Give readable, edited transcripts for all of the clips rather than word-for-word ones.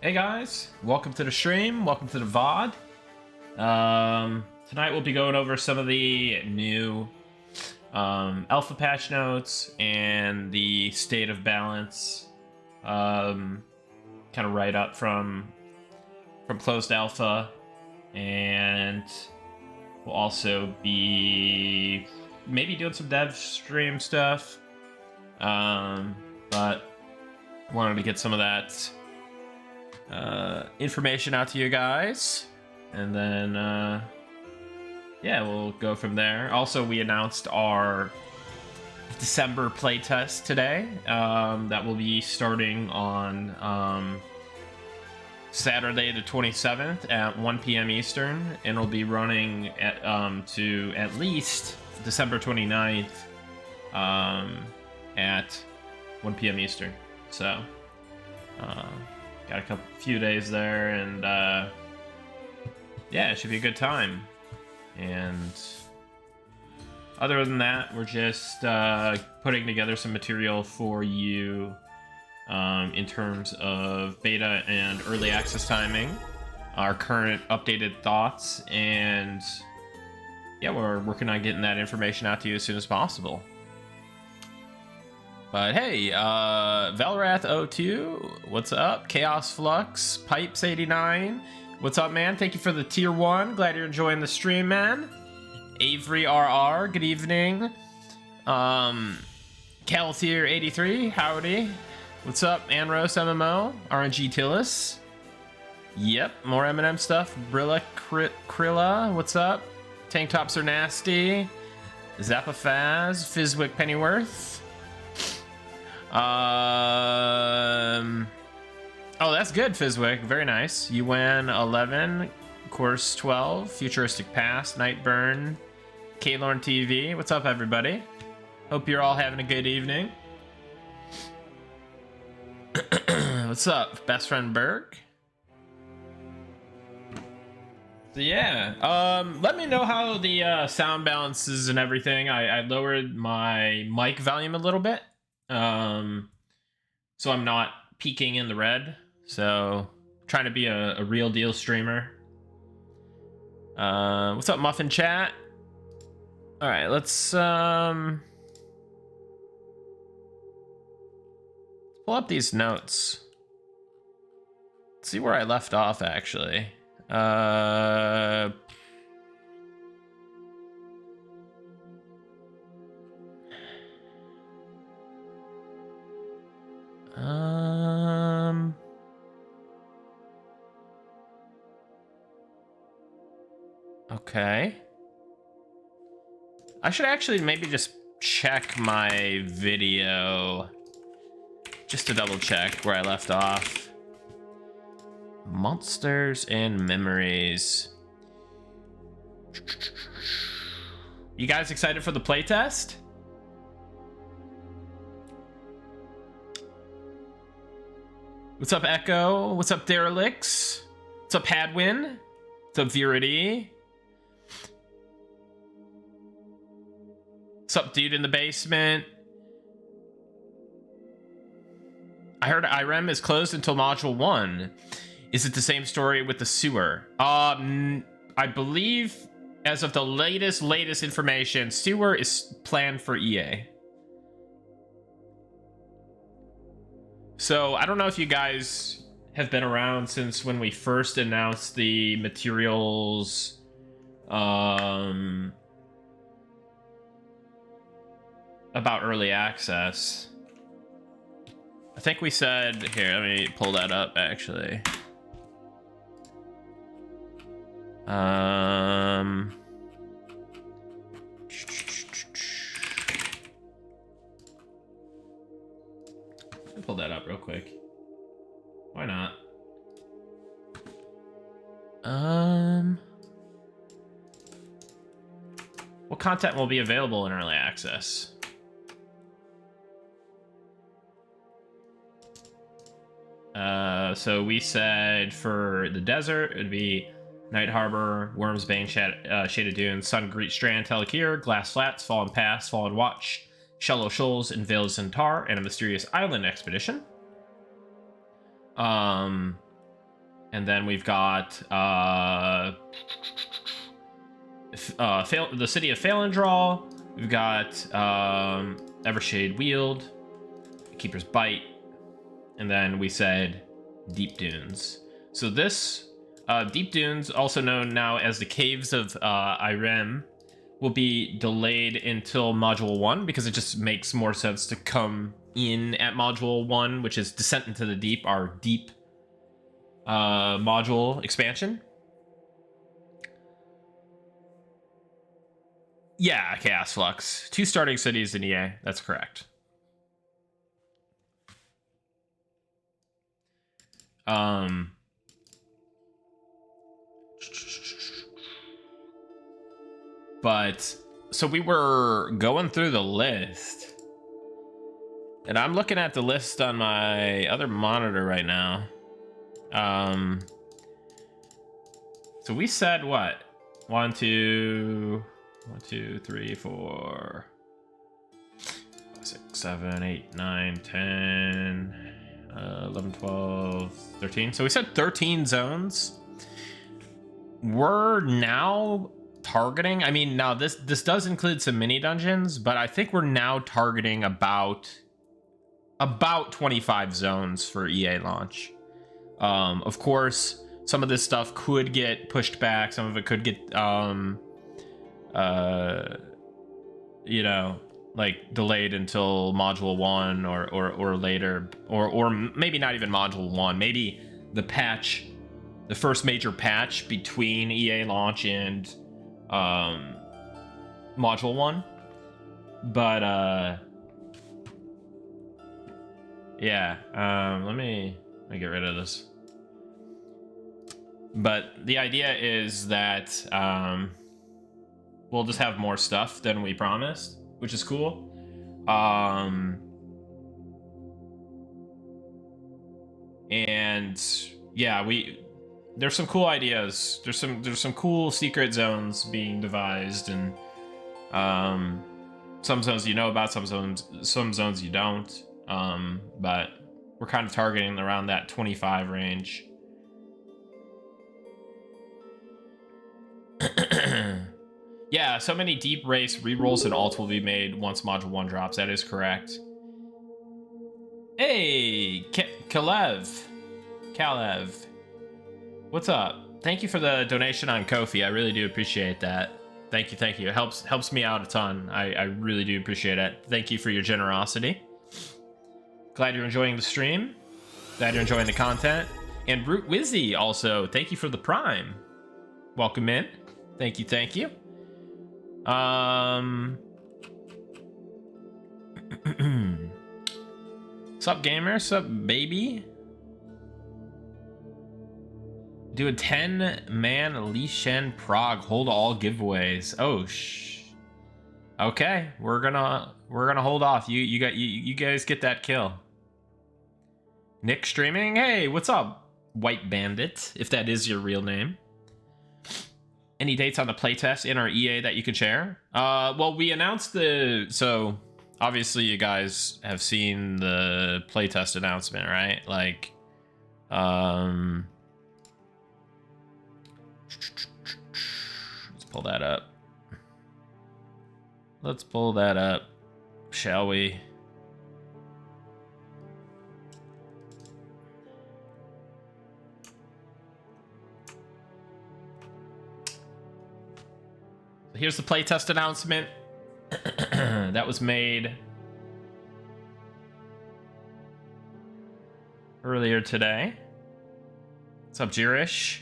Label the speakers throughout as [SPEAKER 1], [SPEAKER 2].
[SPEAKER 1] Hey guys, welcome to the stream, welcome to the VOD. Tonight we'll be going over some of the new alpha patch notes and the state of balance kind of right up from closed alpha, and we'll also be maybe doing some dev stream stuff, but wanted to get some of that information out to you guys, and then yeah, we'll go from there. Also, we announced our December playtest today that will be starting on Saturday the 27th at 1 p.m. Eastern, and it'll be running at to at least December 29th at 1 p.m. Eastern. So got a few days there, and yeah, it should be a good time. And other than that, we're just putting together some material for you in terms of beta and early access timing, our current updated thoughts, and yeah, we're working on getting that information out to you as soon as possible. But hey, Valrath02, what's up? Chaos Flux, Pipes89, what's up, man? Thank you for the tier 1. Glad you're enjoying the stream, man. Avery RR, good evening. Calthier83, howdy. What's up, Anros MMO? RNG Tillis. Yep, more M&M stuff. Brilla Krilla, what's up? Tank Tops Are Nasty. Zappa Faz, Fizwick Pennyworth. Oh, that's good, Fizwick. Very nice. UN 11, Course 12, Futuristic Past, Nightburn, Kalorn TV. What's up, everybody? Hope you're all having a good evening. What's up, Best Friend Berg? So yeah, let me know how the sound balances and everything. I lowered my mic volume a little bit, so I'm not peaking in the red. So trying to be a real deal streamer. What's up, Muffin Chat? All right, let's pull up these notes. Let's see where I left off, actually. Okay. I should actually maybe just check my video just to double check where I left off. Monsters and memories. You guys excited for the playtest? What's up, Echo? What's up, Derelicts? What's up, Hadwin? What's up, Virity? What's up, dude in the basement? I heard IREM is closed until Module 1. Is it the same story with the sewer? I believe, as of the latest information, sewer is planned for EA. So, I don't know if you guys have been around since when we first announced the materials, about early access. I think we said, here, let me pull that up, actually. Let me pull that up real quick. Why not? What content will be available in early access? So we said for the desert, it'd be Night Harbor, Worms Bane, Shaded Dunes, Sun Greet Strand, Telekir, Glass Flats, Fallen Pass, Fallen Watch, Shallow Shoals, and Vale Centaur, and a Mysterious Island Expedition. And then we've got the city of Phalandraw. We've got Evershade Wield, Keeper's Bite, and then we said Deep Dunes. So this Deep Dunes, also known now as the Caves of Irem, will be delayed until Module 1 because it just makes more sense to come in at Module 1, which is Descent into the Deep, our deep module expansion. Yeah, Chaos Flux. 2 starting cities in EA. That's correct. But so we were going through the list, and I'm looking at the list on my other monitor right now. So we said what? 1, 2, 3, 4, 5, 6, 7, 8, 9, 10, 11, 12, 13. So we said 13 zones. We're now targeting, I mean, now this does include some mini dungeons, but I think we're now targeting about 25 zones for EA launch. Of course, some of this stuff could get pushed back, some of it could get you know, like delayed until Module 1 or later, or maybe not even Module 1, maybe the patch, the first major patch between EA launch and Module 1. But yeah, let me get rid of this. But the idea is that we'll just have more stuff than we promised, which is cool. And yeah, there's some cool ideas. There's some cool secret zones being devised, and some zones you know about, some zones you don't. But we're kind of targeting around that 25 range. Yeah, so many deep race rerolls and alts will be made once Module 1 drops. That is correct. Hey, Kalev. What's up? Thank you for the donation on Ko-fi. I really do appreciate that. Thank you. It helps me out a ton. I really do appreciate it. Thank you for your generosity. Glad you're enjoying the stream. Glad you're enjoying the content. And Root Wizzy also, thank you for the Prime. Welcome in. Thank you. Sup gamer, sup baby. Do a 10-man Li Shen Prague hold all giveaways. Oh okay, we're gonna hold off. You guys get that kill. Nick streaming. Hey, what's up, White Bandit? If that is your real name. Any dates on the playtest in our EA that you could share? Well, we announced so obviously you guys have seen the playtest announcement, right? Like, let's pull that up. Shall we? Here's the playtest announcement that was made earlier today. What's up, Jirish?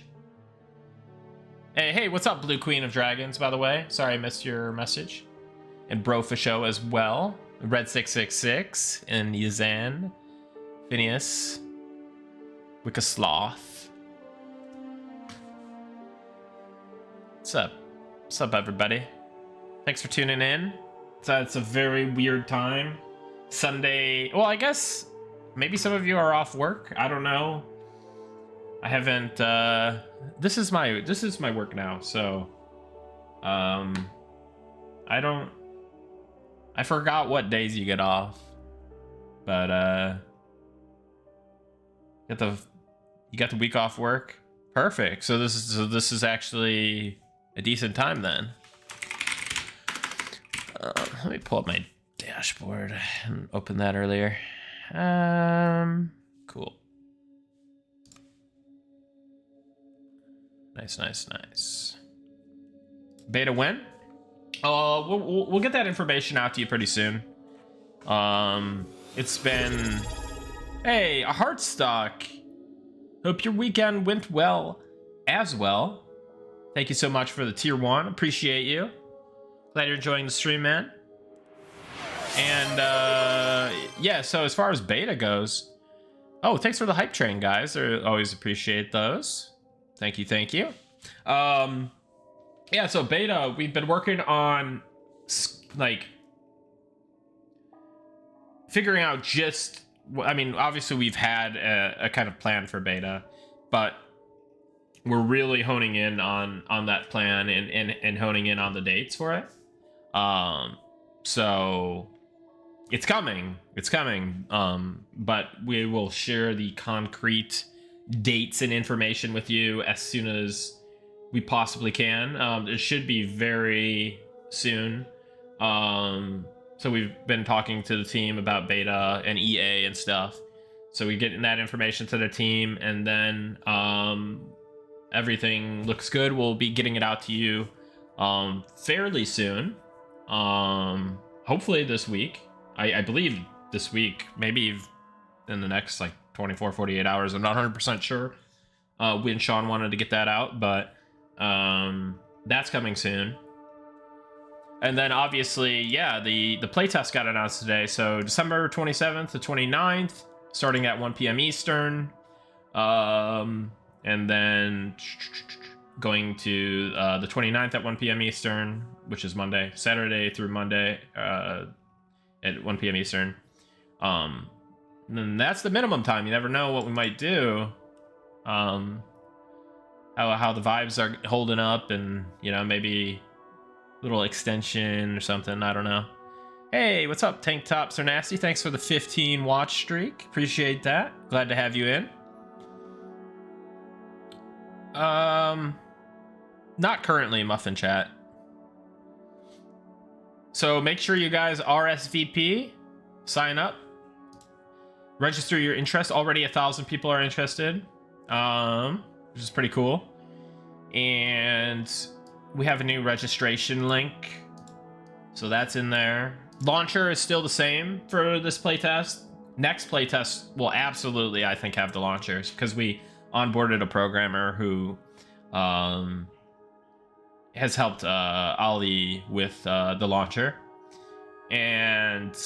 [SPEAKER 1] Hey, what's up, Blue Queen of Dragons, by the way? Sorry I missed your message. And Brofisho as well. Red666 and Yazan. Phineas. Wickasloth. What's up? What's up, everybody? Thanks for tuning in. It's a very weird time. Sunday. Well, I guess maybe some of you are off work. I don't know. I haven't. This is my work now. So, I forgot what days you get off, but you got the week off work. Perfect. So this is actually a decent time then. Let me pull up my dashboard and open that earlier. Cool. Nice. Beta when? We'll get that information out to you pretty soon. It's been... Hey, a heart stock. Hope your weekend went well as well. Thank you so much for the tier 1. Appreciate you. Glad you're enjoying the stream, man. And yeah, so as far as beta goes, oh, thanks for the hype train, guys. I always appreciate those. Thank you. Yeah, so beta, we've been working on like figuring out just, I mean, obviously we've had a kind of plan for beta, but we're really honing in on that plan and honing in on the dates for it. So it's coming, but we will share the concrete dates and information with you as soon as we possibly can. It should be very soon. So we've been talking to the team about beta and EA and stuff. So we get that information to the team, and then everything looks good. We'll be getting it out to you fairly soon. Hopefully this week. I believe this week, maybe in the next like 24, 48 hours. I'm not 100% sure when Sean wanted to get that out, but that's coming soon. And then obviously, yeah, the playtest got announced today. So December 27th to 29th, starting at 1 p.m. Eastern. And then going to the 29th at 1 p.m. Eastern, which is Monday, Saturday through Monday at 1 p.m. Eastern. And then that's the minimum time. You never know what we might do. How the vibes are holding up, and you know, maybe little extension or something. I don't know. Hey, what's up, Tank Tops Are Nasty? Thanks for the 15 watch streak. Appreciate that. Glad to have you in. Not currently, Muffin Chat. So make sure you guys RSVP, sign up, register your interest. Already 1,000 people are interested, which is pretty cool. And we have a new registration link, so that's in there. Launcher is still the same for this playtest. Next playtest will absolutely, I think, have the launchers, because we onboarded a programmer who has helped Ali with the launcher. And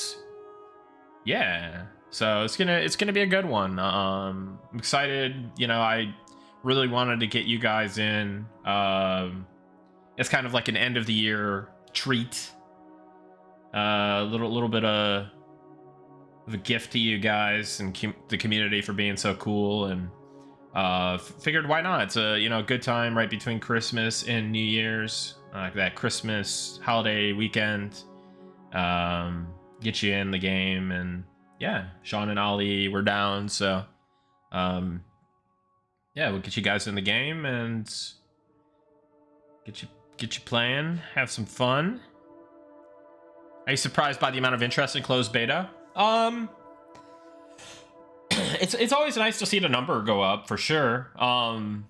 [SPEAKER 1] yeah, so it's gonna be a good one. I'm excited. You know, I really wanted to get you guys in. It's kind of like an end of the year treat. Little bit of a gift to you guys and the community for being so cool, and figured why not? It's a, you know, good time right between Christmas and New Year's, that Christmas holiday weekend. Get you in the game, and yeah, Sean and Ali were down, so yeah, we'll get you guys in the game and get you playing, have some fun. Are you surprised by the amount of interest in closed beta? It's always nice to see the number go up, for sure. And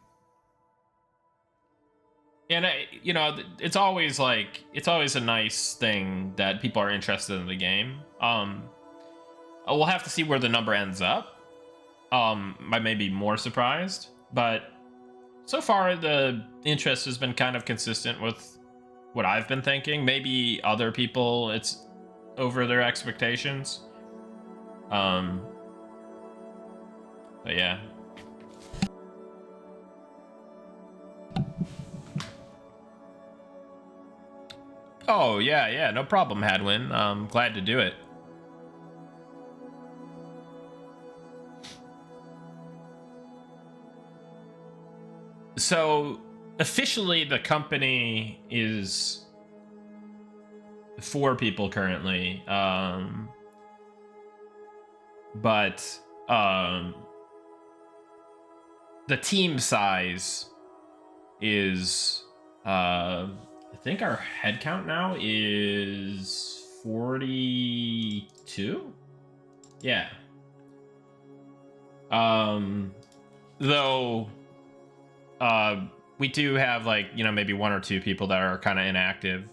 [SPEAKER 1] you know, it's always a nice thing that people are interested in the game. We'll have to see where the number ends up. I may be more surprised, but so far the interest has been kind of consistent with what I've been thinking. Maybe other people, it's over their expectations. But yeah. Oh, yeah, no problem, Hadwin. I'm glad to do it. So, officially, the company is 4 people currently. But the team size is I think our head count now is 42. Yeah. Though we do have, like, you know, maybe one or two people that are kind of inactive.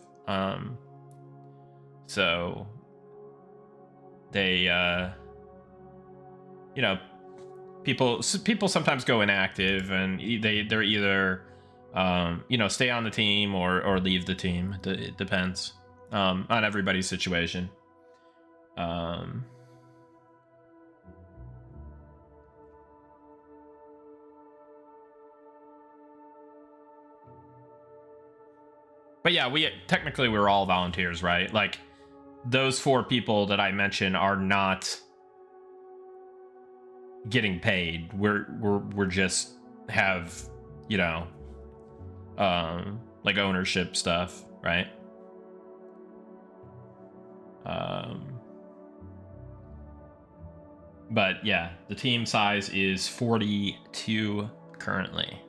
[SPEAKER 1] So they you know, people sometimes go inactive, and they're either you know, stay on the team or leave the team. It depends on everybody's situation. But yeah, we're all volunteers, right? Like, those 4 people that I mentioned are not getting paid. We're just have, you know, like ownership stuff, right? But yeah, the team size is 42 currently.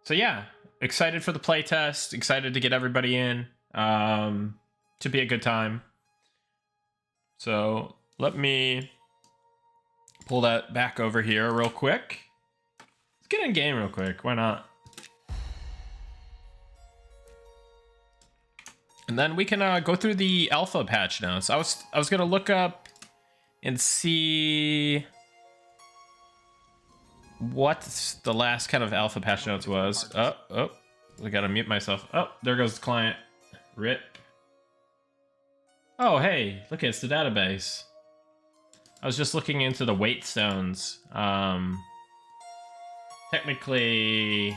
[SPEAKER 1] So yeah, excited for the playtest. Excited to get everybody in. To be a good time. So let me pull that back over here real quick. Let's get in game real quick. Why not? And then we can go through the alpha patch notes. I was gonna look up and see what the last kind of alpha patch notes was. Oh, I gotta mute myself. Oh, there goes the client. RIP. Oh, hey, look, it's the database. I was just looking into the weight stones. Technically,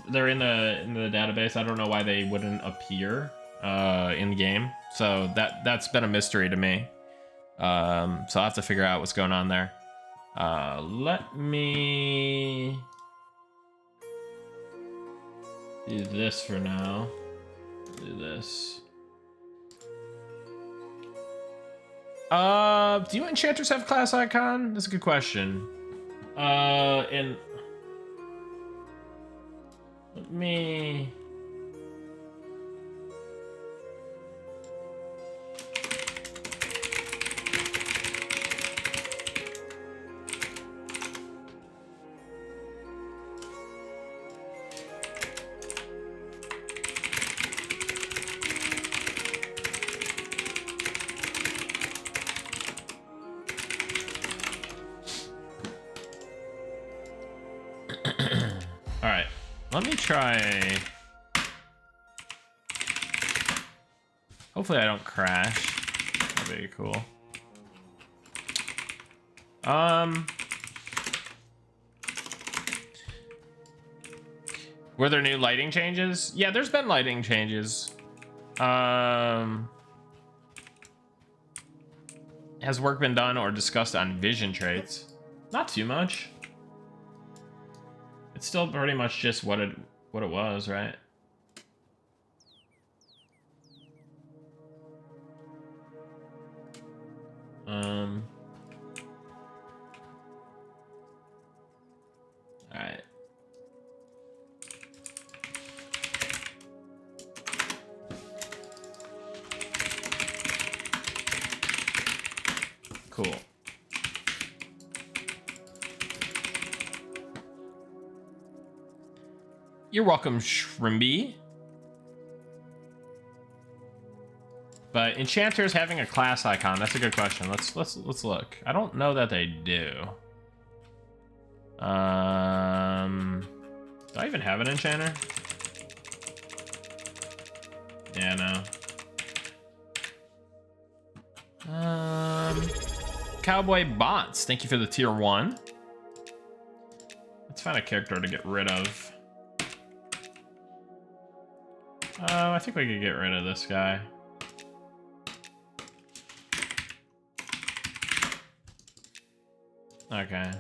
[SPEAKER 1] they're in the database. I don't know why they wouldn't appear in game. So that's been a mystery to me. So I'll have to figure out what's going on there. Let me do this for now. Do this. Do you enchanters have class icon? That's a good question. And let me. Alright, let me try. Hopefully I don't crash. That'd be cool. Were there new lighting changes? Yeah, there's been lighting changes. Has work been done or discussed on vision traits? Not too much. It's still pretty much just what it was, right? All right. Cool. You're welcome, Shrimby. But enchanters having a class icon, that's a good question. Let's look. I don't know that they do. Do I even have an enchanter? Yeah, no. Cowboy Bots, thank you for the tier 1. Let's find a character to get rid of. I think we could get rid of this guy. Okay.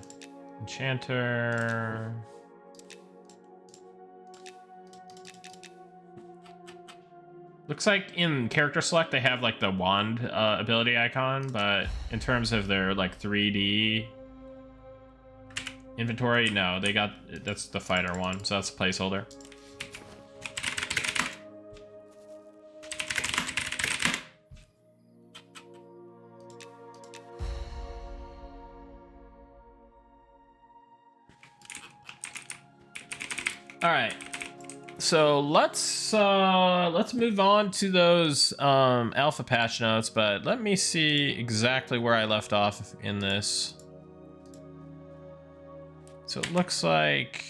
[SPEAKER 1] Enchanter. Looks like in character select they have like the wand ability icon, but in terms of their like 3D inventory, no, they got, that's the fighter one, so that's a placeholder. All right. So let's move on to those alpha patch notes, but let me see exactly where I left off in this. So it looks like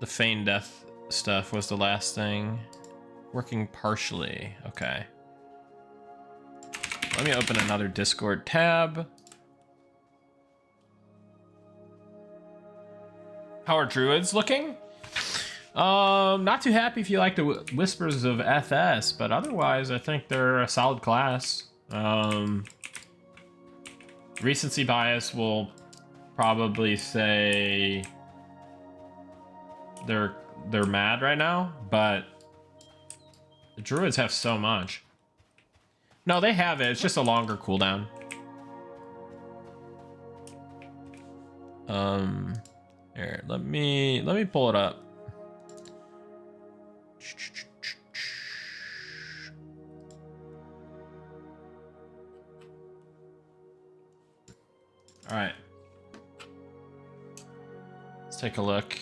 [SPEAKER 1] the feigned death stuff was the last thing. Working partially. Okay. Let me open another Discord tab. How are druids looking? Not too happy if you like the whispers of FS, but otherwise I think they're a solid class. Recency bias will probably say they're mad right now, but the druids have so much. No, they have it. It's just a longer cooldown. Here, let me pull it up. All right. Let's take a look.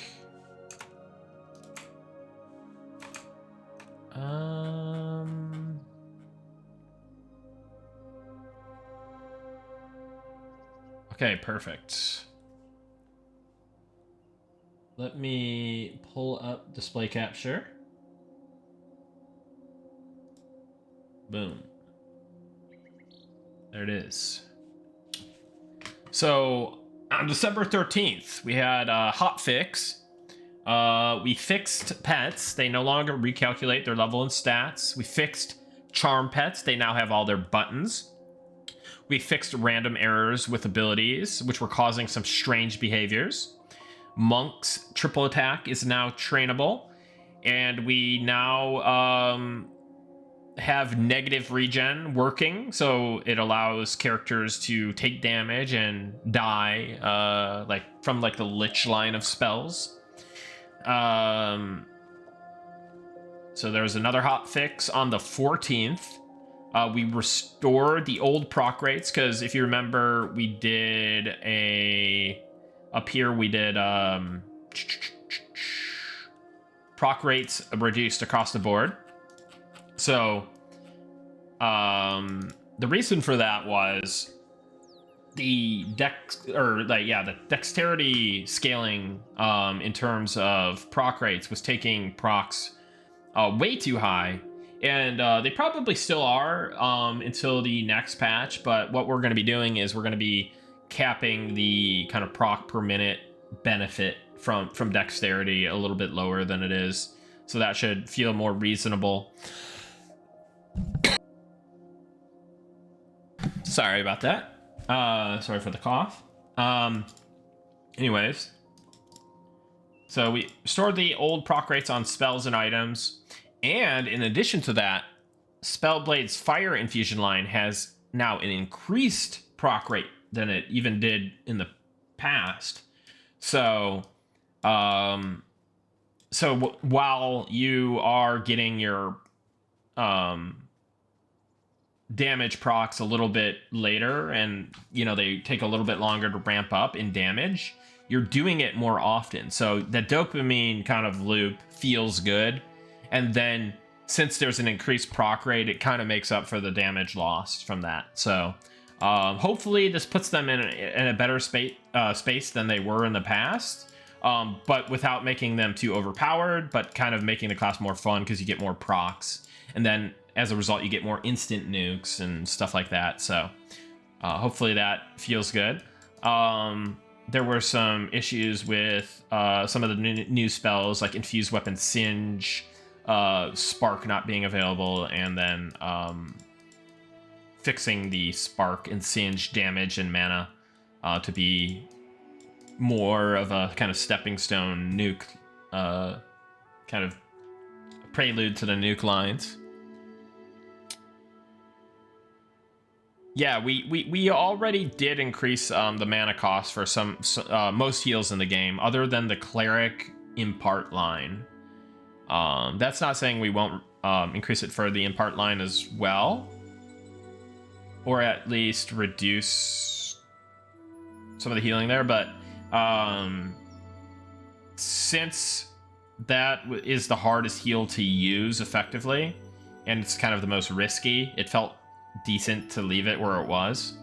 [SPEAKER 1] Okay, perfect. Let me pull up display capture. Boom. There it is. So on December 13th, we had a hotfix. We fixed pets. They no longer recalculate their level and stats. We fixed charm pets. They now have all their buttons. We fixed random errors with abilities, which were causing some strange behaviors. Monk's triple attack is now trainable. And we now have negative regen working, so it allows characters to take damage and die, like from like the Lich line of spells. So there's another hot fix on the 14th. We restored the old proc rates, because if you remember, we did up here we did proc rates reduced across the board. So the reason for that was the the dexterity scaling in terms of proc rates was taking procs way too high, and they probably still are until the next patch. But what we're going to be doing is we're going to be capping the kind of proc per minute benefit from dexterity a little bit lower than it is, so that should feel more reasonable. Sorry about that. Sorry for the cough. Anyways, so we stored the old proc rates on spells and items, and in addition to that, Spellblade's Fire Infusion line has now an increased proc rate than it even did in the past. So, while you are getting your damage procs a little bit later, and they take a little bit longer to ramp up in damage, you're doing it more often, so the dopamine kind of loop feels good, and then since there's an increased proc rate, it kind of makes up for the damage lost from that. So hopefully this puts them in a better space than they were in the past, but without making them too overpowered, but kind of making the class more fun, because you get more procs, and then as a result, you get more instant nukes and stuff like that. So hopefully that feels good. There were some issues with some of the new spells, like Infused Weapon Singe, Spark not being available, and then fixing the spark and singe damage and mana to be more of a kind of stepping stone nuke, kind of prelude to the nuke lines. Yeah, we already did increase the mana cost for some most heals in the game, other than the cleric impart line. That's not saying we won't increase it for the impart line as well, or at least reduce some of the healing there. But since that is the hardest heal to use effectively, and it's kind of the most risky, it felt decent to leave it where it was.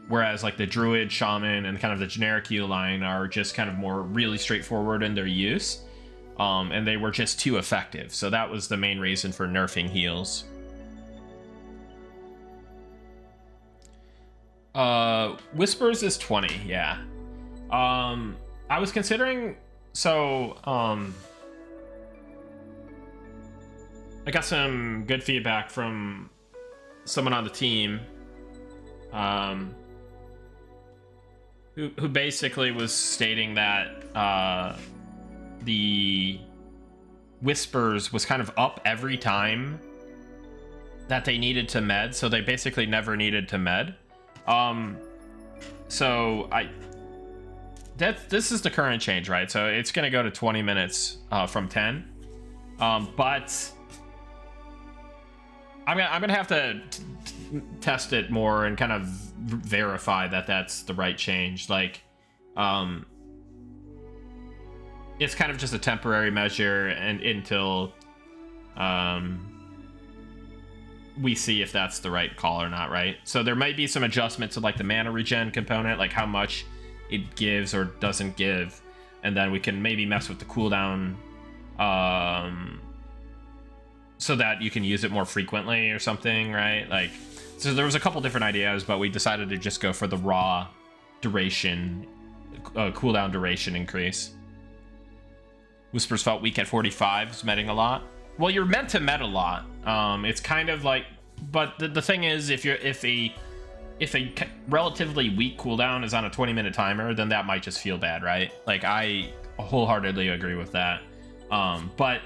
[SPEAKER 1] Whereas like the druid, shaman, and kind of the generic heal line are just kind of more really straightforward in their use, and they were just too effective. So that was the main reason for nerfing heals. Whispers is 20, yeah. I was considering, so I got some good feedback from someone on the team, who basically was stating that the Whispers was kind of up every time that they needed to med, so they basically never needed to med. So this is the current change, right? So it's gonna go to 20 minutes from 10, but I'm gonna have to test it more and kind of verify that that's the right change. Like, it's kind of just a temporary measure, and until we see if that's the right call or not, right? So there might be some adjustment to like the mana regen component, like how much it gives or doesn't give, and then we can maybe mess with the cooldown, so that you can use it more frequently or something, right? Like, so there was a couple different ideas, but we decided to just go for the raw duration, cooldown duration increase. Whispers felt weak at 45, was medding a lot. Well, you're meant to med a lot. It's kind of like, but the thing is, if a relatively weak cooldown is on a 20-minute timer, then that might just feel bad, right? Like, I wholeheartedly agree with that. But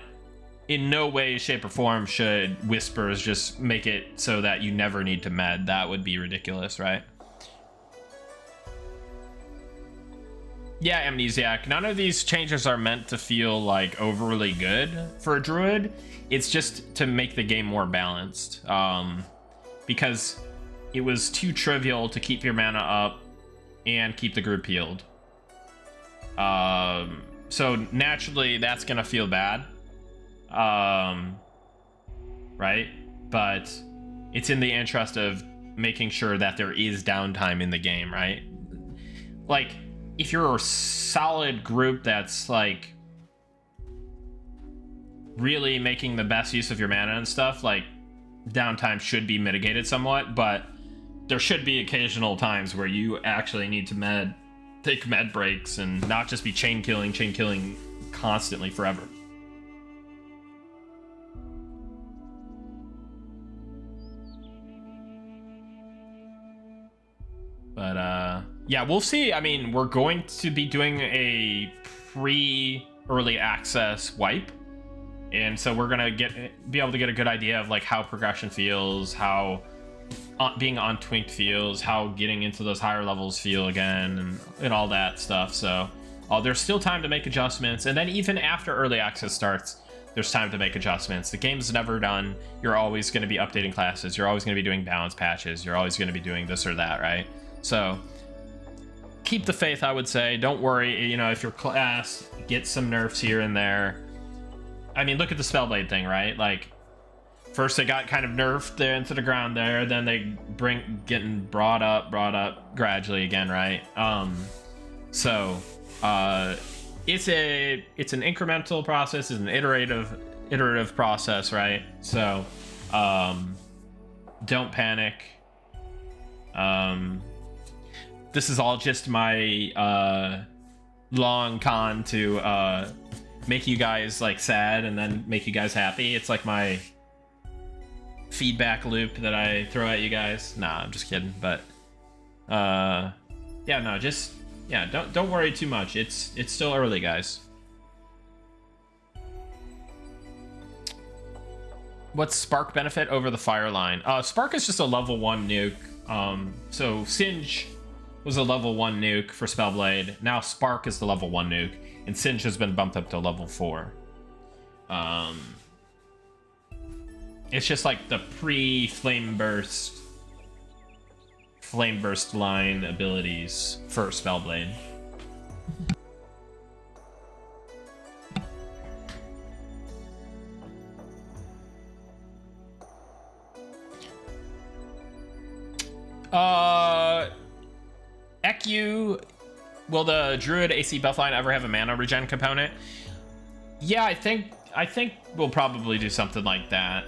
[SPEAKER 1] in no way, shape, or form should Whispers just make it so that you never need to med. That would be ridiculous, right? Yeah, Amnesiac, none of these changes are meant to feel like overly good for a druid. It's just to make the game more balanced, because it was too trivial to keep your mana up and keep the group healed. So naturally that's gonna feel bad, right? But it's in the interest of making sure that there is downtime in the game, right? Like, if you're a solid group that's like really making the best use of your mana and stuff, like, downtime should be mitigated somewhat, but there should be occasional times where you actually need to take med breaks and not just be chain killing constantly forever. But yeah, we'll see. I mean, we're going to be doing a pre-early access wipe, and so we're gonna be able to get a good idea of like how progression feels, how being on Twinked feels, how getting into those higher levels feel again, and all that stuff. So there's still time to make adjustments, and then even after early access starts, there's time to make adjustments. The game's never done. You're always going to be updating classes. You're always going to be doing balance patches. You're always going to be doing this or that, right? So keep the faith, I would say. Don't worry, you know, if your class gets some nerfs here and there. I mean, look at the Spellblade thing, right? Like, first they got kind of nerfed there into the ground there, then they getting brought up gradually again, right? So it's an incremental process, it's an iterative process, right? So don't panic. This is all just my long con to make you guys like sad and then make you guys happy. It's like my feedback loop that I throw at you guys. Nah, I'm just kidding. But yeah, no, just yeah, don't worry too much. It's still early, guys. What's Spark benefit over the Fire line? Spark is just a level 1 nuke. So Singe was a level 1 nuke for Spellblade. Now Spark is the level 1 nuke, and Singe has been bumped up to level 4. It's just like the pre-Flame Burst line abilities for Spellblade. Eku, will the Druid AC buff line ever have a mana regen component? Yeah, I think we'll probably do something like that.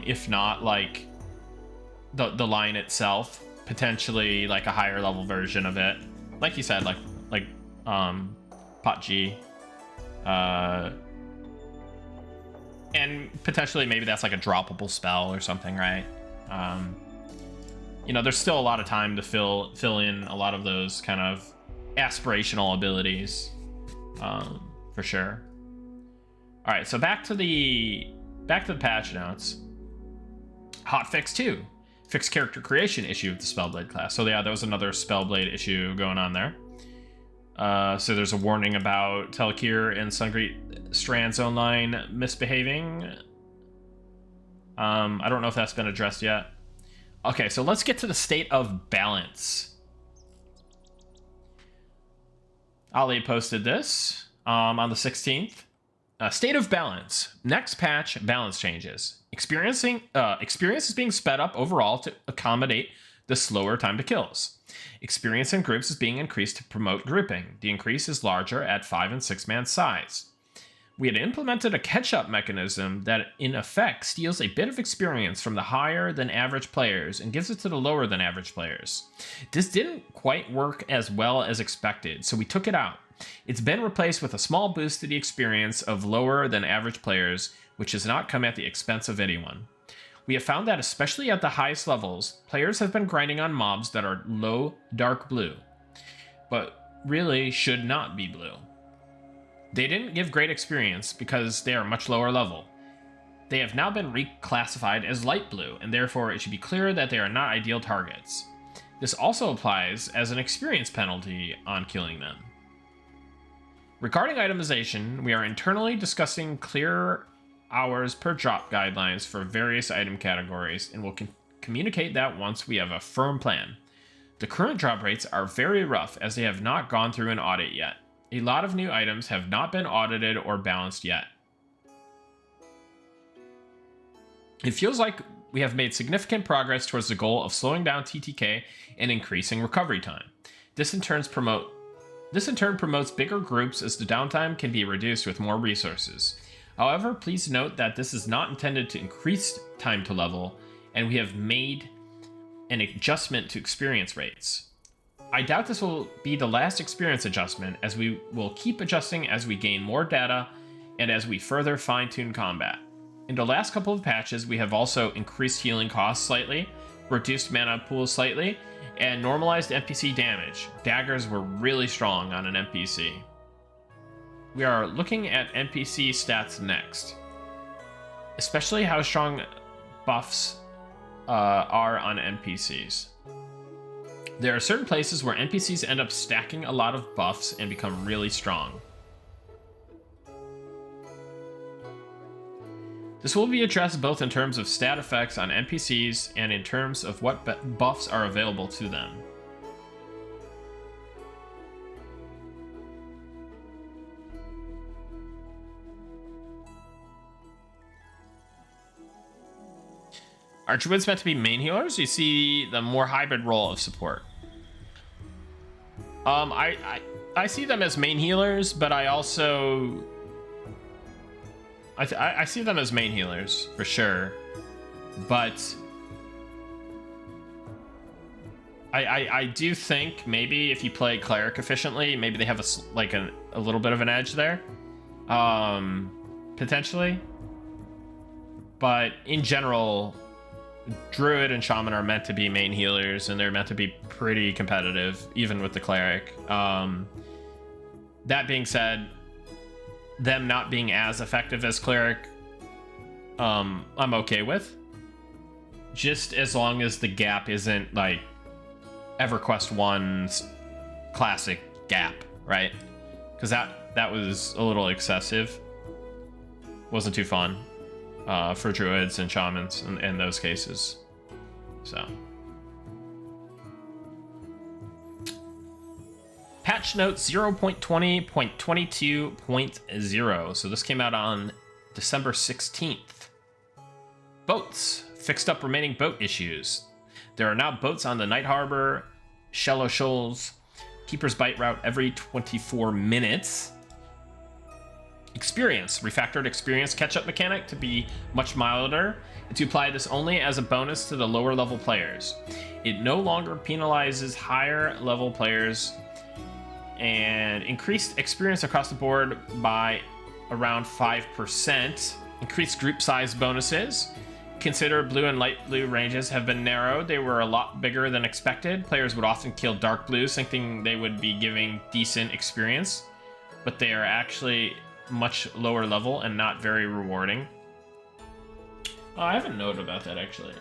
[SPEAKER 1] If not, like the line itself, potentially like a higher level version of it. Like you said, like Pot G. And potentially maybe that's like a droppable spell or something, right? You know, there's still a lot of time to fill in a lot of those kind of aspirational abilities, for sure. All right, so back to the patch notes. Hotfix 2, fixed character creation issue of the Spellblade class. So yeah, there was another Spellblade issue going on there. So there's a warning about Telkir and Sungreet Strands Online misbehaving. I don't know if that's been addressed yet. Okay, so let's get to the state of balance. Ali posted this on the 16th. State of balance. Next patch, balance changes. Experience is being sped up overall to accommodate the slower time to kills. Experience in groups is being increased to promote grouping. The increase is larger at 5 and 6 man size. We had implemented a catch-up mechanism that in effect steals a bit of experience from the higher than average players and gives it to the lower than average players. This didn't quite work as well as expected, so we took it out. It's been replaced with a small boost to the experience of lower than average players, which has not come at the expense of anyone. We have found that especially at the highest levels, players have been grinding on mobs that are low dark blue, but really should not be blue. They didn't give great experience because they are much lower level. They have now been reclassified as light blue, and therefore it should be clear that they are not ideal targets. This also applies as an experience penalty on killing them. Regarding itemization, we are internally discussing clear hours per drop guidelines for various item categories, and will communicate that once we have a firm plan. The current drop rates are very rough as they have not gone through an audit yet. A lot of new items have not been audited or balanced yet. It feels like we have made significant progress towards the goal of slowing down TTK and increasing recovery time. This in turn promotes bigger groups as the downtime can be reduced with more resources. However, please note that this is not intended to increase time to level, and we have made an adjustment to experience rates. I doubt this will be the last experience adjustment, as we will keep adjusting as we gain more data and as we further fine-tune combat. In the last couple of patches, we have also increased healing costs slightly, reduced mana pools slightly, and normalized NPC damage. Daggers were really strong on an NPC. We are looking at NPC stats next, especially how strong buffs are on NPCs. There are certain places where NPCs end up stacking a lot of buffs and become really strong. This will be addressed both in terms of stat effects on NPCs and in terms of what buffs are available to them. Are druids meant to be main healers? You see the more hybrid role of support. I see them as main healers, but I also I see them as main healers for sure, but I do think maybe if you play cleric efficiently, maybe they have a little bit of an edge there, potentially. But in general, Druid and Shaman are meant to be main healers, and they're meant to be pretty competitive, even with the Cleric. That being said, them not being as effective as Cleric, I'm okay with. Just as long as the gap isn't like EverQuest 1's classic gap, right? Because that was a little excessive. Wasn't too fun for druids and shamans in those cases. So patch notes 0.20.22.0. So this came out on December 16th. Boats fixed up remaining boat issues. There are now boats on the Night Harbor, Shallow Shoals, Keeper's Bite route every 24 minutes. Experience, refactored experience catch-up mechanic to be much milder, and to apply this only as a bonus to the lower level players. It no longer penalizes higher level players, and increased experience across the board by around 5%. Increased group size bonuses. Consider blue and light blue ranges have been narrowed. They were a lot bigger than expected. Players would often kill dark blues, thinking they would be giving decent experience, but they are actually much lower level and not very rewarding. Oh, I have a note about that, actually.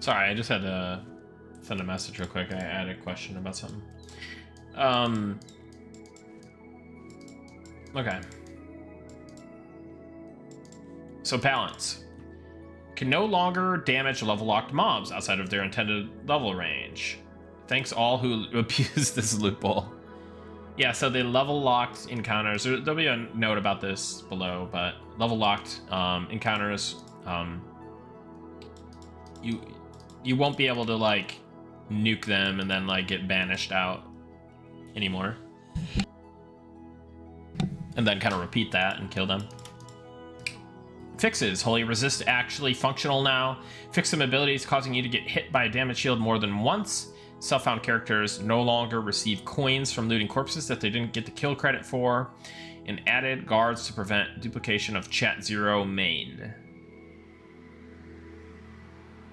[SPEAKER 1] Sorry, I just had to send a message real quick. I had a question about something. Okay. So balance. Can no longer damage level-locked mobs outside of their intended level range. Thanks all who abuse this loophole. Yeah, so the level-locked encounters, there'll be a note about this below, but level-locked encounters, you won't be able to, like, nuke them and then, like, get banished out anymore. And then kind of repeat that and kill them. Fixes. Holy Resist actually functional now. Fix some abilities causing you to get hit by a damage shield more than once. Self-found characters no longer receive coins from looting corpses that they didn't get the kill credit for. And added guards to prevent duplication of Chat Zero main.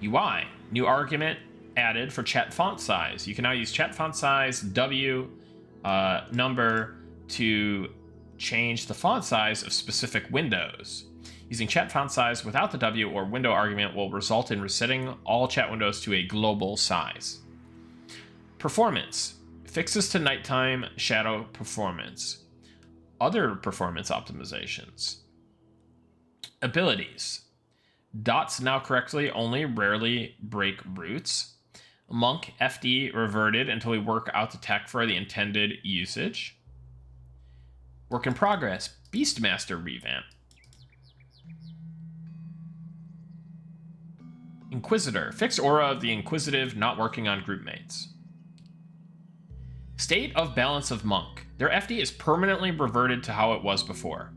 [SPEAKER 1] UI. New argument added for chat font size. You can now use chat font size W number to change the font size of specific windows. Using chat font size without the W or window argument will result in resetting all chat windows to a global size. Performance. Fixes to nighttime shadow performance. Other performance optimizations. Abilities. Dots now correctly only rarely break roots. Monk FD reverted until we work out the tech for the intended usage. Work in progress. Beastmaster revamp. Inquisitor. Fixed aura of the Inquisitive not working on group mates. State of balance of Monk. Their FD is permanently reverted to how it was before.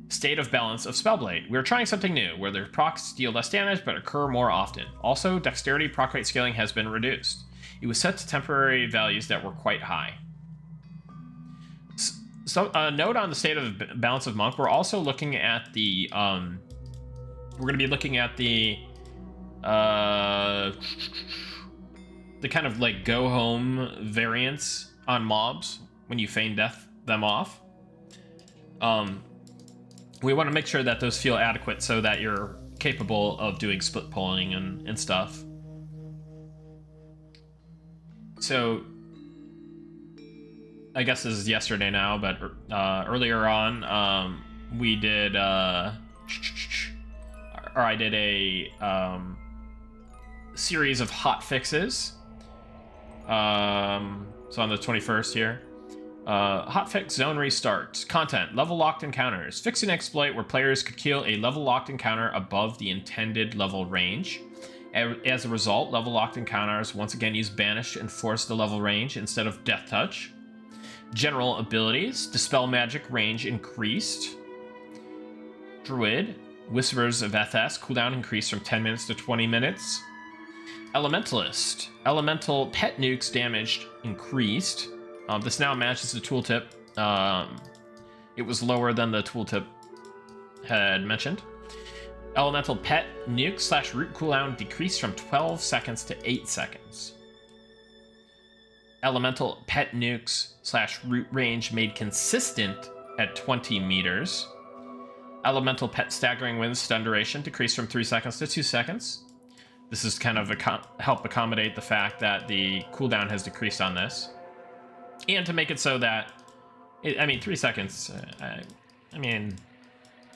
[SPEAKER 1] State of balance of Spellblade. We are trying something new, where their procs deal less damage but occur more often. Also, dexterity proc rate scaling has been reduced. It was set to temporary values that were quite high. So, a note on the state of balance of Monk. We're also looking at the, we're going to be looking at the kind of like go home variants on mobs when you feign death them off. We want to make sure that those feel adequate so that you're capable of doing split pulling and stuff. So, I guess this is yesterday now, but earlier on, we did our I did a series of hotfixes. So on the 21st here. Hotfix zone restart. Content, level locked encounters. Fix an exploit where players could kill a level locked encounter above the intended level range. As a result, level locked encounters once again use banish to enforce the level range instead of death touch. General abilities, dispel magic range increased. Druid, Whispers of FS, cooldown increased from 10 minutes to 20 minutes. Elementalist, elemental pet nukes damaged increased. This now matches the tooltip. It was lower than the tooltip had mentioned. Elemental pet nuke / root cooldown decreased from 12 seconds to 8 seconds. Elemental pet nukes / root range made consistent at 20 meters. Elemental pet staggering winds stun duration decreased from 3 seconds to 2 seconds. This is kind of help accommodate the fact that the cooldown has decreased on this. And to make it so that, 3 seconds,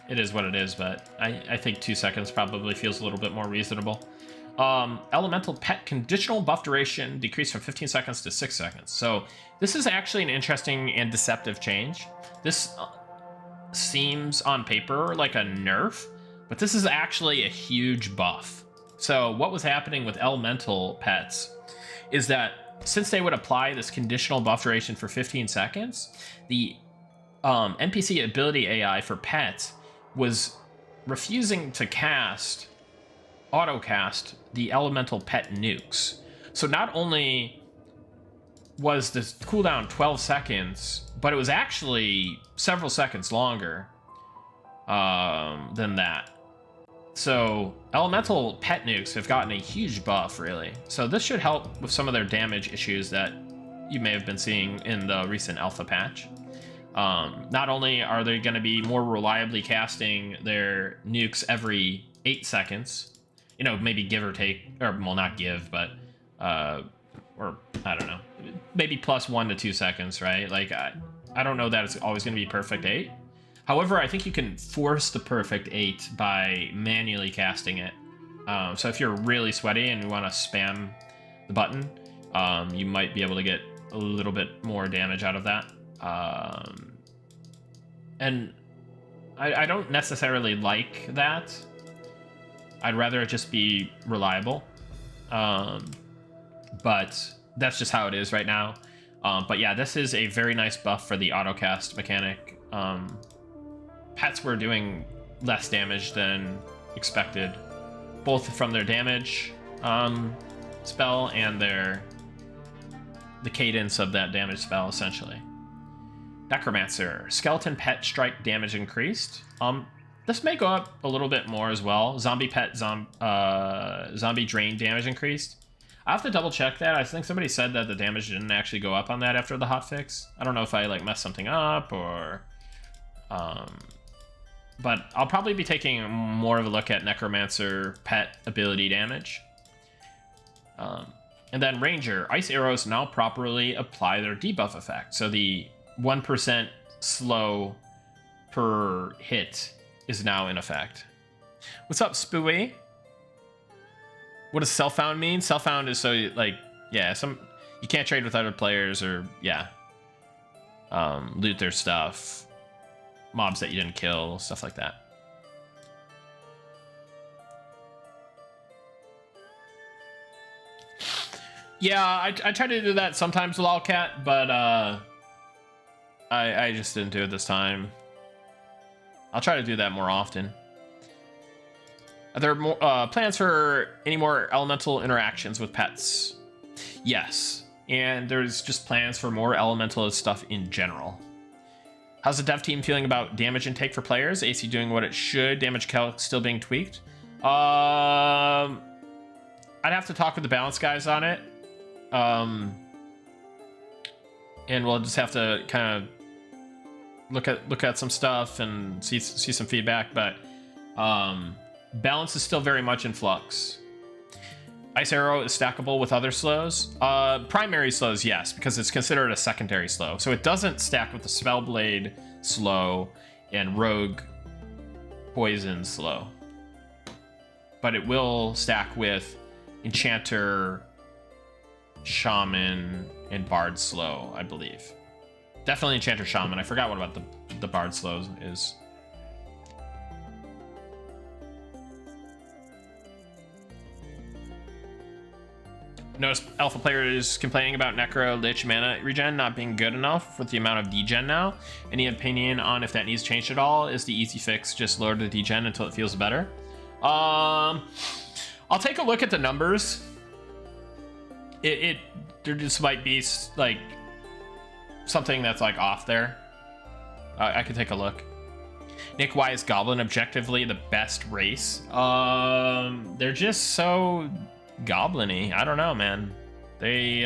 [SPEAKER 1] it is what it is, but I think 2 seconds probably feels a little bit more reasonable. Elemental pet conditional buff duration decreased from 15 seconds to 6 seconds. So this is actually an interesting and deceptive change. This seems on paper like a nerf, but this is actually a huge buff. So what was happening with elemental pets is that since they would apply this conditional buff duration for 15 seconds, the NPC ability AI for pets was refusing to auto-cast the elemental pet nukes. So not only was this cooldown 12 seconds, but it was actually several seconds longer than that. So elemental pet nukes have gotten a huge buff, really. So this should help with some of their damage issues that you may have been seeing in the recent alpha patch. Not only are they going to be more reliably casting their nukes every 8 seconds, maybe give or take, or well, not give, but or I don't know, maybe plus 1 to 2 seconds, right? Like I don't know that it's always going to be perfect 8. However, I think you can force the perfect 8 by manually casting it. So if you're really sweaty and you want to spam the button, you might be able to get a little bit more damage out of that. And I don't necessarily like that. I'd rather it just be reliable. But that's just how it is right now. But yeah, this is a very nice buff for the autocast mechanic. Pets were doing less damage than expected, both from their damage spell and the cadence of that damage spell, essentially. Necromancer, skeleton pet strike damage increased. This may go up a little bit more as well. Zombie pet zombie drain damage increased. I have to double check that. I think somebody said that the damage didn't actually go up on that after the hotfix. I don't know if I messed something up or but I'll probably be taking more of a look at Necromancer pet ability damage. And then Ranger, ice arrows now properly apply their debuff effect. So the 1% slow per hit is now in effect. What's up, Spooey? What does self-found mean? Self-found is so you can't trade with other players or loot their stuff, mobs that you didn't kill, stuff like that. Yeah, I try to do that sometimes with Lolcat, but I just didn't do it this time. I'll try to do that more often. Are there more plans for any more elemental interactions with pets? Yes, and there's just plans for more elemental stuff in general. How's the dev team feeling about damage intake for players? AC doing what it should, damage calc still being tweaked? I'd have to talk with the balance guys on it. And we'll just have to kind of look at some stuff and see some feedback, but balance is still very much in flux. Ice Arrow is stackable with other slows. Primary slows, yes, because it's considered a secondary slow. So it doesn't stack with the Spellblade slow and Rogue Poison slow. but it will stack with Enchanter, Shaman, and Bard Slow, I believe. Definitely Enchanter, Shaman. I forgot what about the Bard Slow is. Notice alpha players complaining about Necro Lich mana regen not being good enough with the amount of degen now. Any opinion on if that needs changed at all? Is the easy fix just lower the degen until it feels better? I'll take a look at the numbers. There just might be like something that's like off there. I could take a look. Nick, why is Goblin objectively the best race? They're just so goblin-y. I don't know, man. They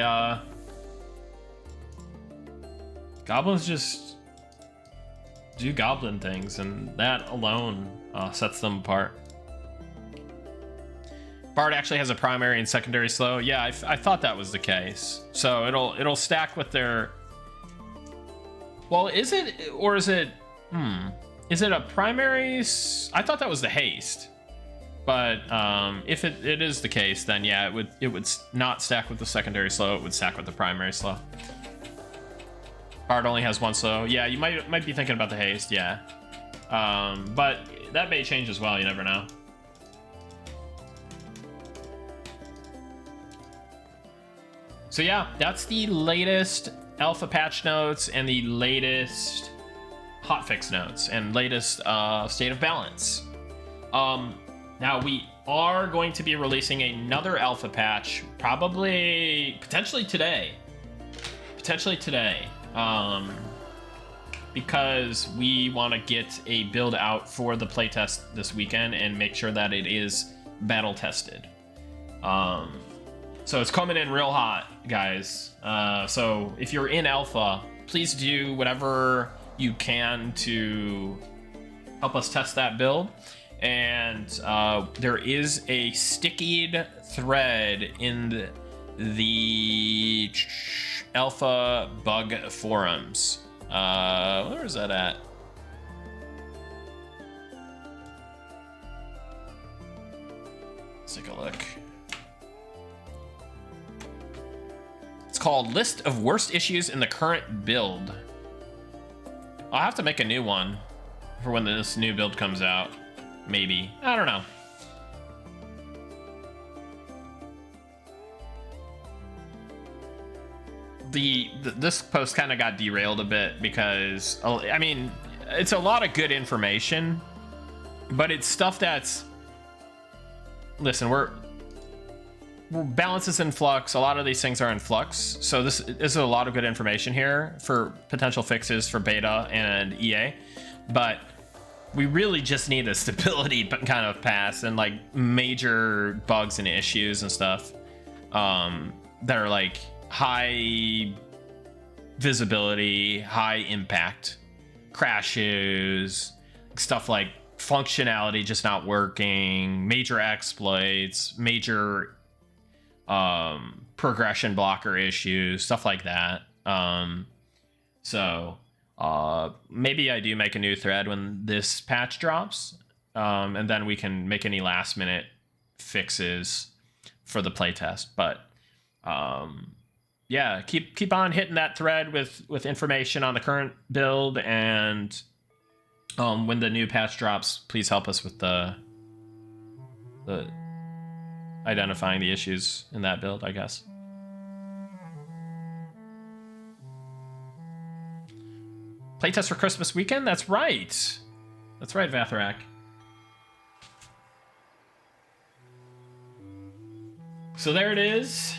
[SPEAKER 1] goblins just do goblin things, and that alone sets them apart. Bard actually has a primary and secondary slow. Yeah, I thought that was the case. So it'll stack with their. Well, is it, or is it? Is it a primary? I thought that was the haste. But if it is the case, then yeah, it would not stack with the secondary slow. It would stack with the primary slow. Bard only has one slow. Yeah, you might be thinking about the haste. Yeah, but that may change as well. You never know. So yeah, that's the latest alpha patch notes and the latest hotfix notes and latest state of balance. Now we are going to be releasing another alpha patch, potentially today, because we want to get a build out for the playtest this weekend and make sure that it is battle tested. So it's coming in real hot, guys. So if you're in alpha, please do whatever you can to help us test that build. And there is a stickied thread in the alpha bug forums. Where is that at? Let's take a look. It's called List of Worst Issues in the Current Build. I'll have to make a new one for when this new build comes out. Maybe. I don't know. This post kind of got derailed a bit because, I mean, it's a lot of good information, but it's stuff that's... Listen, balance is in flux. A lot of these things are in flux. So this is a lot of good information here for potential fixes for beta and EA. But we really just need a stability kind of pass and like major bugs and issues and stuff that are like high visibility, high impact, crashes, stuff like functionality just not working, major exploits, major progression blocker issues, stuff like that. So maybe I do make a new thread when this patch drops, and then we can make any last minute fixes for the playtest. But yeah, keep on hitting that thread with information on the current build, and when the new patch drops, please help us with the identifying the issues in that build, I guess. Playtest for Christmas weekend? That's right. That's right, Vatharak. So there it is.